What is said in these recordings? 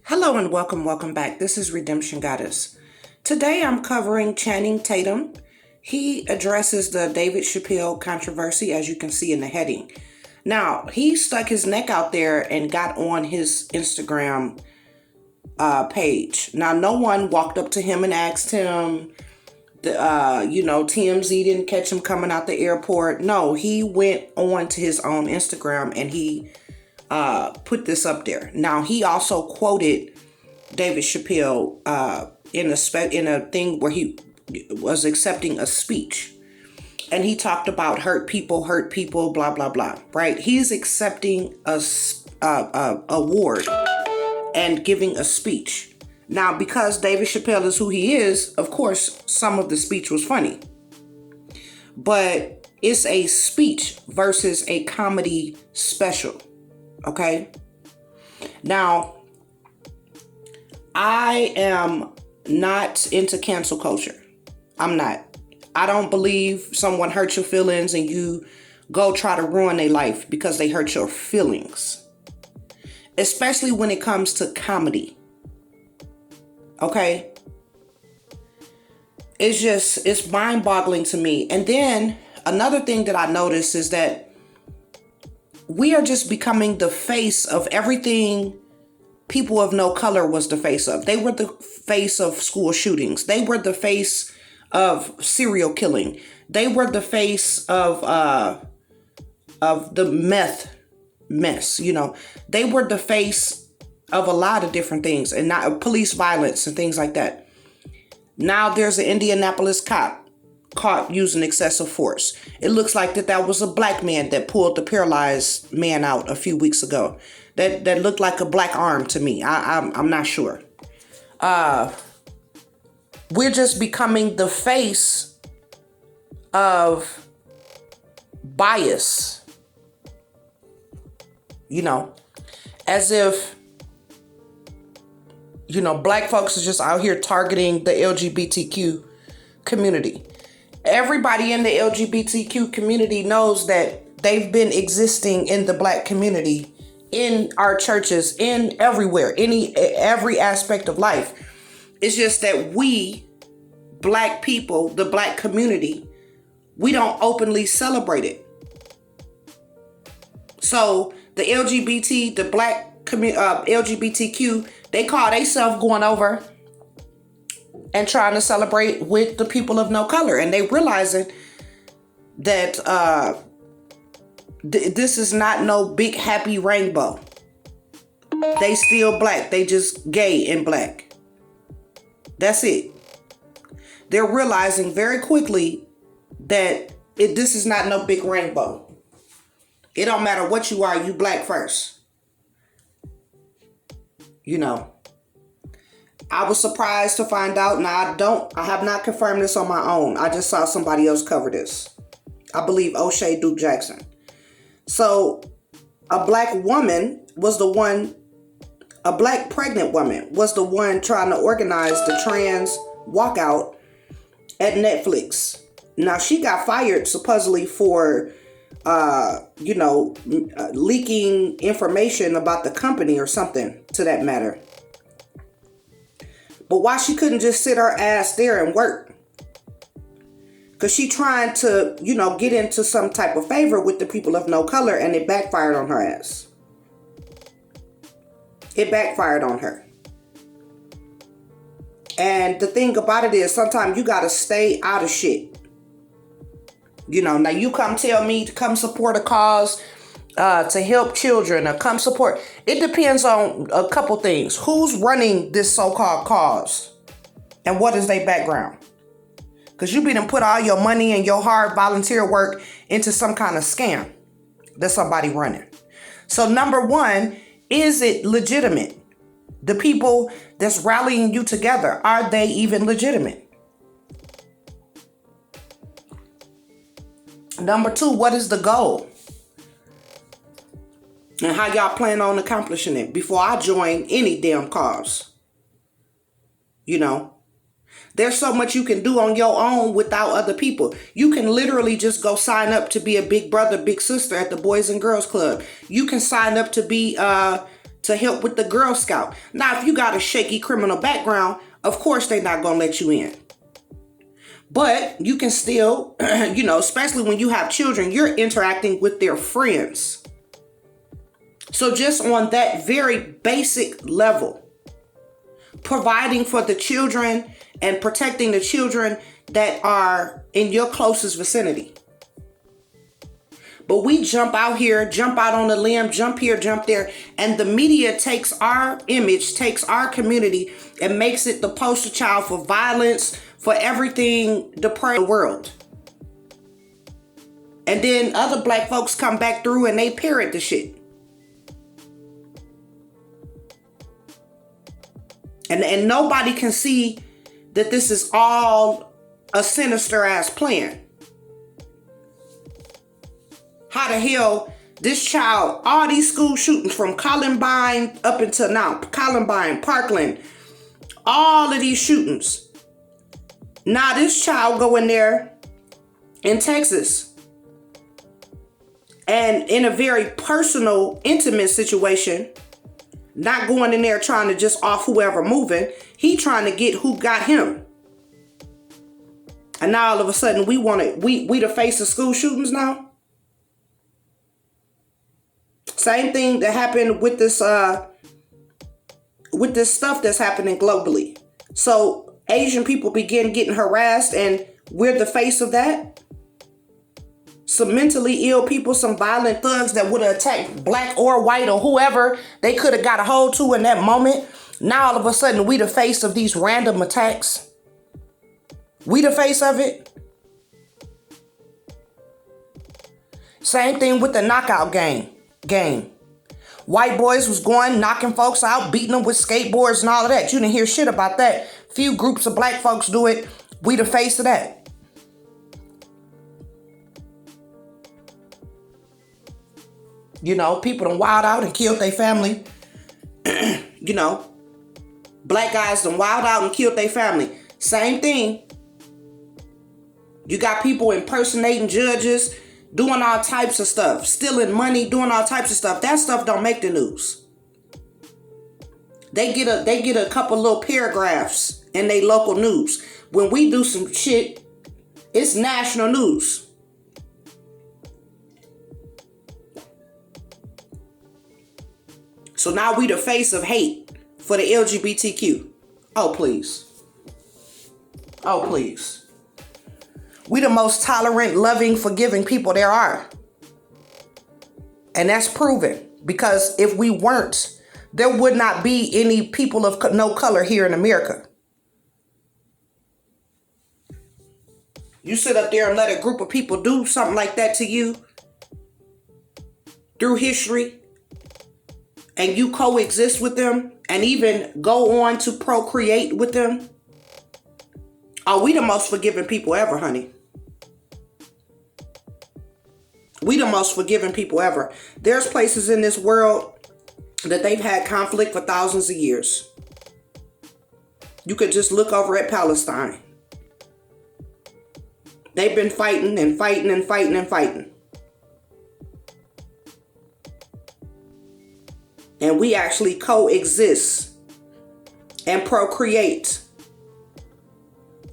Hello and welcome back. This is Redemption Goddess. Today I'm covering Channing Tatum. He addresses the David Chappelle controversy, as you can see in the heading. Now, he stuck his neck out there and got on his Instagram page. Now, no one walked up to him and asked him, TMZ didn't catch him coming out the airport. No, he went on to his own Instagram and he put this up there. Now, he also quoted David Chappelle in a thing where he was accepting a speech, and he talked about hurt people, blah blah blah. Right? He's accepting a award and giving a speech. Now, because David Chappelle is who he is, of course, some of the speech was funny, but it's a speech versus a comedy special. Okay. Now, I am not into cancel culture. I'm not. I don't believe someone hurt your feelings and you go try to ruin their life because they hurt your feelings. Especially when it comes to comedy. Okay. It's mind-boggling to me. And then another thing that I noticed is that we are just becoming the face of everything people of no color was the face of. They were the face of school shootings. They were the face of serial killing. They were the face of the meth mess. You know, they were the face of a lot of different things, and not police violence and things like that. Now there's an Indianapolis cop caught using excessive force. It looks like that was a black man that pulled the paralyzed man out a few weeks ago. That looked like a black arm to me. I'm not sure. We're just becoming the face of bias. You know, as if, black folks are just out here targeting the LGBTQ community. Everybody in the LGBTQ community knows that they've been existing in the black community, in our churches, in everywhere, every aspect of life. It's just that we, black people, the black community, we don't openly celebrate it. So the LGBT, the black LGBTQ, they call themselves going over and trying to celebrate with the people of no color. And they realizing that this is not no big happy rainbow. They still black. They just gay and black. That's it. They're realizing very quickly that this is not no big rainbow. It don't matter what you are, you black first. I was surprised to find out. Now, I have not confirmed this on my own. I just saw somebody else cover this. I believe O'Shea Duke Jackson. So a black woman was the one, a black pregnant woman was the one trying to organize the trans walkout at Netflix. Now, she got fired supposedly for, leaking information about the company or something to that matter. But why she couldn't just sit her ass there and work? Because she trying to, get into some type of favor with the people of no color, and it backfired on her ass. It backfired on her. And the thing about it is, sometimes you got to stay out of shit. Now you come tell me to come support a cause, to help children, or come support. It depends on a couple things. Who's running this so-called cause? And what is their background? Because you done put all your money and your hard volunteer work into some kind of scam that somebody running. So number one, is it legitimate? The people that's rallying you together, are they even legitimate? Number two, what is the goal? And how y'all plan on accomplishing it before I join any damn cause? There's so much you can do on your own without other people. You can literally just go sign up to be a big brother, big sister at the Boys and Girls Club. You can sign up to be to help with the Girl Scout. Now, if you got a shaky criminal background, of course they're not going to let you in. But you can still, especially when you have children, you're interacting with their friends. So just on that very basic level, providing for the children and protecting the children that are in your closest vicinity. But we jump out here, jump out on the limb, jump here, jump there. And the media takes our image, takes our community, and makes it the poster child for violence, for everything depraved in the world. And then other black folks come back through and they parrot the shit. And nobody can see that this is all a sinister ass plan. How the hell this child, all these school shootings from Columbine up until now, Columbine, Parkland, all of these shootings. Now this child go in there in Texas and in a very personal, intimate situation, not going in there trying to just off whoever moving. He trying to get who got him. And now all of a sudden we the face of school shootings now. Same thing that happened with this stuff that's happening globally. So Asian people begin getting harassed and we're the face of that. Some mentally ill people, some violent thugs that would have attacked black or white or whoever they could have got a hold to in that moment. Now all of a sudden we the face of these random attacks. We the face of it. Same thing with the knockout game. White boys was going, knocking folks out, beating them with skateboards and all of that. You didn't hear shit about that. Few groups of black folks do it. We the face of that. People done wild out and killed their family. Black guys done wild out and killed their family. Same thing. You got people impersonating judges, doing all types of stuff, stealing money, doing all types of stuff. That stuff don't make the news. They get a couple little paragraphs in their local news. When we do some shit, it's national news. So now we the face of hate for the LGBTQ. Oh, please. Oh, please. We the most tolerant, loving, forgiving people there are. And that's proven. Because if we weren't, there would not be any people of no color here in America. You sit up there and let a group of people do something like that to you through history, and you coexist with them and even go on to procreate with them. Are we the most forgiving people ever, honey? We the most forgiving people ever. There's places in this world that they've had conflict for thousands of years. You could just look over at Palestine. They've been fighting and fighting and fighting and fighting. And we actually coexist and procreate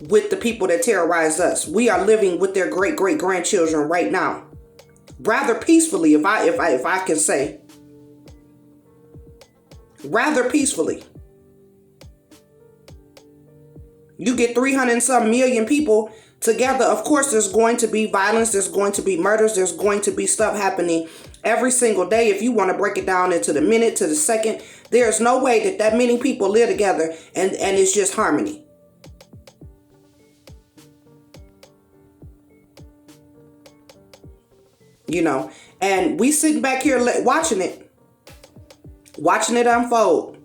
with the people that terrorize us. We are living with their great-great-grandchildren right now. Rather peacefully, if I can say. Rather peacefully. You get 300 and some million people together. Of course, there's going to be violence. There's going to be murders. There's going to be stuff happening every single day. If you want to break it down into the minute, to the second, there's no way that many people live together and it's just harmony. And we sitting back here watching it unfold.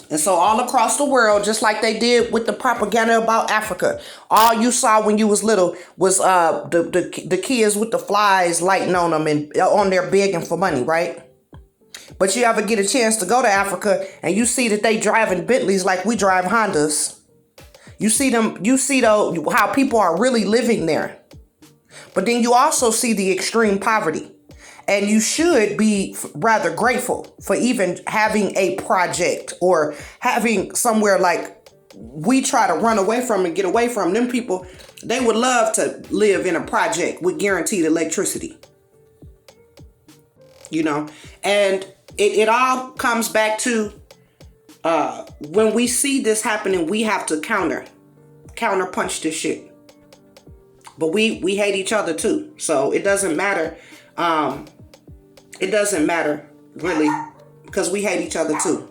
And so all across the world, just like they did with the propaganda about Africa, all you saw when you was little was the kids with the flies lighting on them and on there begging for money, right? But you ever get a chance to go to Africa and you see that they driving Bentleys like we drive Hondas. You see how people are really living there. But then you also see the extreme poverty. And you should be rather grateful for even having a project or having somewhere like we try to run away from and get away from. Them people, they would love to live in a project with guaranteed electricity. You know, and it all comes back to when we see this happening, we have to counter punch this shit. But we hate each other too. So it doesn't matter. It doesn't matter really, because we hate each other too.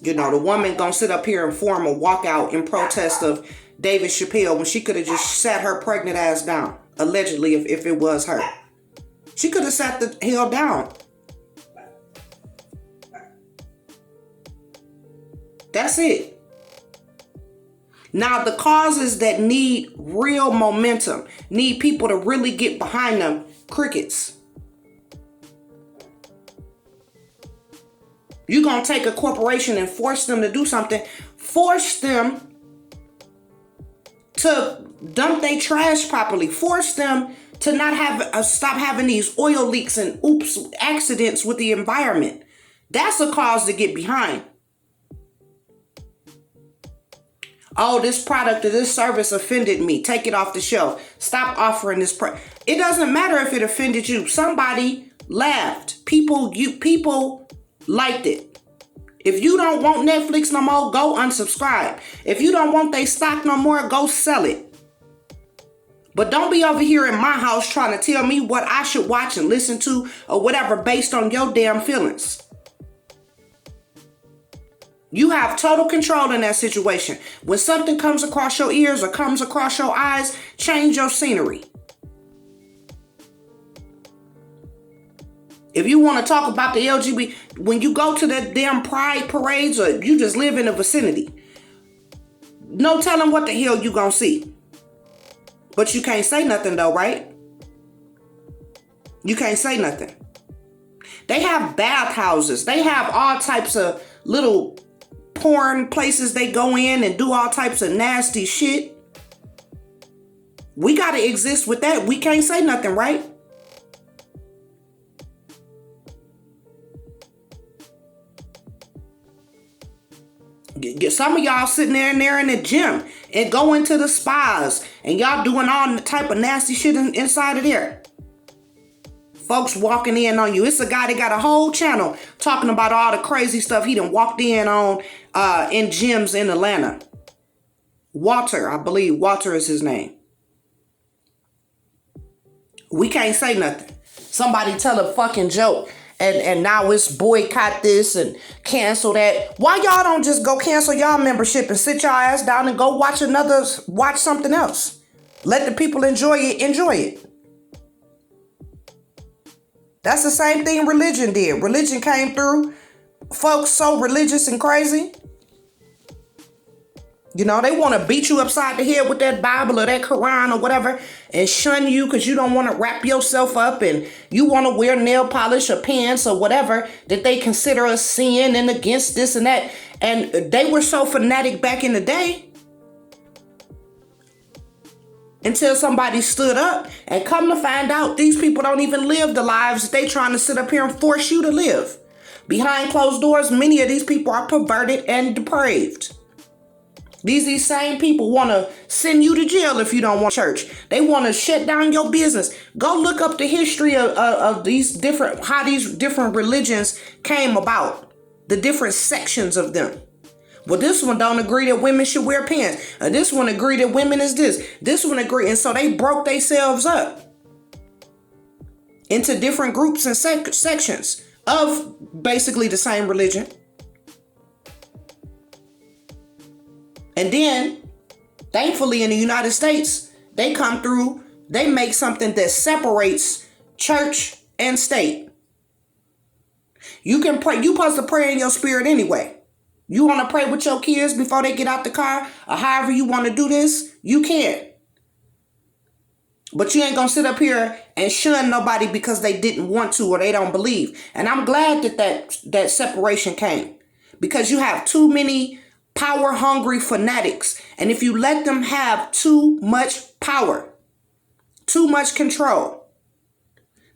You know, the woman gonna sit up here and form a walkout in protest of David Chappelle when she could have just sat her pregnant ass down. Allegedly, if it was her. She could have sat the hell down. That's it. Now, the causes that need real momentum, need people to really get behind them, crickets. You're going to take a corporation and force them to do something. Force them to dump their trash properly. Force them to not have stop having these oil leaks and accidents with the environment. That's a cause to get behind. Oh, this product or this service offended me. Take it off the shelf. Stop offering this product. It doesn't matter if it offended you. Somebody laughed. People liked it. If you don't want Netflix no more, go unsubscribe. If you don't want their stock no more, go sell it. But don't be over here in my house trying to tell me what I should watch and listen to or whatever based on your damn feelings. You have total control in that situation. When something comes across your ears or comes across your eyes, change your scenery. If you want to talk about the LGBT, when you go to the damn pride parades or you just live in the vicinity, no telling what the hell you gonna see. But you can't say nothing though, right? You can't say nothing. They have bathhouses. They have all types of little porn places they go in and do all types of nasty shit. We got to exist with that. We can't say nothing, right? Some of y'all sitting there in the gym and going to the spas and y'all doing all the type of nasty shit inside of there. Folks walking in on you. It's a guy that got a whole channel talking about all the crazy stuff he done walked in on in gyms in Atlanta. Walter, I believe. Walter is his name. We can't say nothing. Somebody tell a fucking joke and now it's boycott this and cancel that. Why y'all don't just go cancel y'all membership and sit your ass down and go watch something else? Let the people enjoy it. That's the same thing religion did. Religion came through. Folks so religious and crazy. You know, they want to beat you upside the head with that Bible or that Quran or whatever and shun you because you don't want to wrap yourself up and you want to wear nail polish or pants or whatever that they consider a sin and against this and that. And they were so fanatic back in the day until somebody stood up and come to find out these people don't even live the lives that they trying to sit up here and force you to live. Behind closed doors, many of these people are perverted and depraved. These same people want to send you to jail if you don't want church. They want to shut down your business. Go look up the history of how these different religions came about. The different sections of them. Well, this one don't agree that women should wear pants. This one agree that women is this. This one agree. And so they broke themselves up into different groups and sections of basically the same religion. And then, thankfully, in the United States, they come through, they make something that separates church and state. You can pray, you supposed to pray in your spirit anyway. You want to pray with your kids before they get out the car, or however you want to do this, you can. But you ain't going to sit up here and shun nobody because they didn't want to or they don't believe. And I'm glad that separation came, because you have too many power-hungry fanatics. And if you let them have too much power, too much control,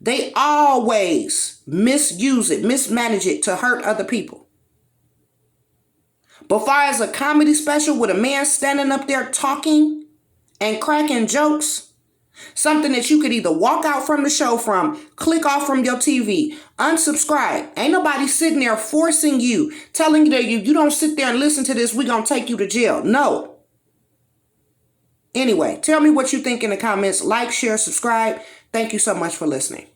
They always misuse it, mismanage it to hurt other people. But far as a comedy special with a man standing up there talking and cracking jokes, something that you could either walk out from the show from, click off from your TV, unsubscribe. Ain't nobody sitting there forcing you, telling you that you don't sit there and listen to this, we're going to take you to jail. No. Anyway, tell me what you think in the comments. Like, share, subscribe. Thank you so much for listening.